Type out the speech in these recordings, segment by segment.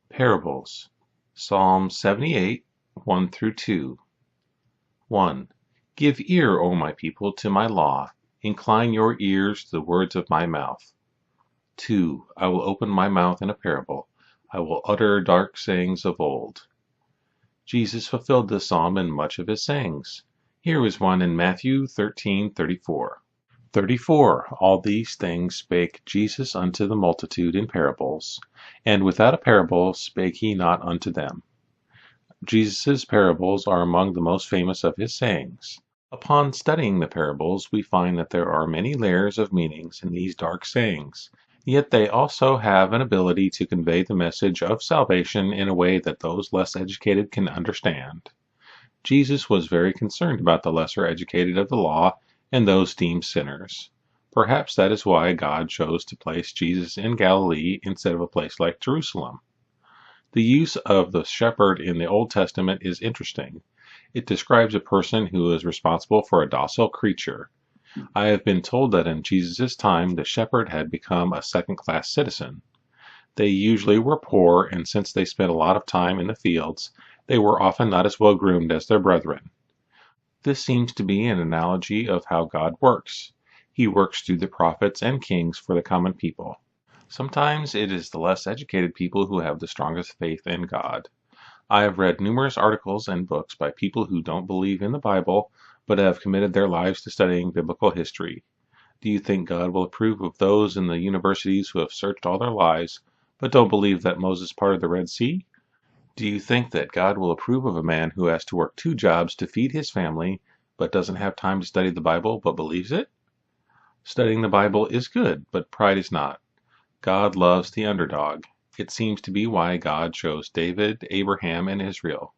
Parables. Psalm 78, 1 through 2. 1. Give ear, O my people, to my law. Incline your ears to the words of my mouth. 2. I will open my mouth in a parable. I will utter dark sayings of old. Jesus fulfilled this psalm in much of his sayings. Here is one in Matthew 13:34. 34. All these things spake Jesus unto the multitude in parables, and without a parable spake he not unto them. Jesus' parables are among the most famous of his sayings. Upon studying the parables, we find that there are many layers of meanings in these dark sayings, yet they also have an ability to convey the message of salvation in a way that those less educated can understand. Jesus was very concerned about the lesser educated of the law and those deemed sinners. Perhaps that is why God chose to place Jesus in Galilee instead of a place like Jerusalem. The use of the shepherd in the Old Testament is interesting. It describes a person who is responsible for a docile creature. I have been told that in Jesus' time the shepherd had become a second-class citizen. They usually were poor, and since they spent a lot of time in the fields, they were often not as well groomed as their brethren. This seems to be an analogy of how God works. He works through the prophets and kings for the common people. Sometimes it is the less educated people who have the strongest faith in God. I have read numerous articles and books by people who don't believe in the Bible, but have committed their lives to studying biblical history. Do you think God will approve of those in the universities who have searched all their lives, but don't believe that Moses parted the Red Sea? Do you think that God will approve of a man who has to work 2 jobs to feed his family, but doesn't have time to study the Bible, but believes it? Studying the Bible is good, but pride is not. God loves the underdog. It seems to be why God chose David, Abraham, and Israel.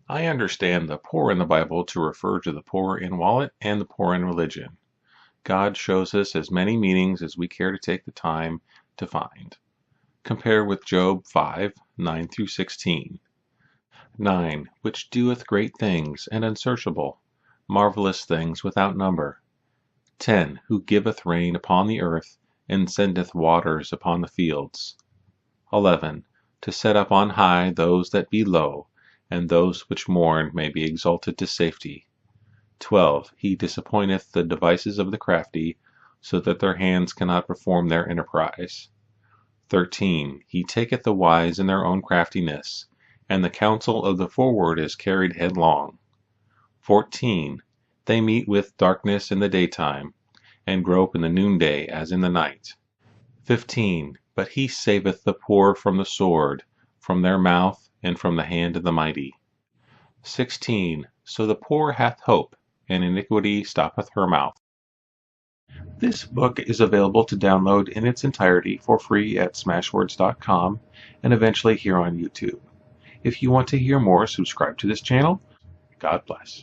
I understand the poor in the Bible to refer to the poor in wallet and the poor in religion. God shows us as many meanings as we care to take the time to find. Compare with Job 5, 9 through 16. 9. Which doeth great things, and unsearchable, marvelous things without number. 10. Who giveth rain upon the earth, and sendeth waters upon the fields. 11. To set up on high those that be low, and those which mourn may be exalted to safety. 12. He disappointeth the devices of the crafty, so that their hands cannot perform their enterprise. 13. He taketh the wise in their own craftiness, and the counsel of the forward is carried headlong. 14. They meet with darkness in the daytime, and grope in the noonday as in the night. 15. But he saveth the poor from the sword, from their mouth, and from the hand of the mighty. 16. So the poor hath hope, and iniquity stoppeth her mouth. This book is available to download in its entirety for free at smashwords.com and eventually here on YouTube. If you want to hear more, subscribe to this channel. God bless.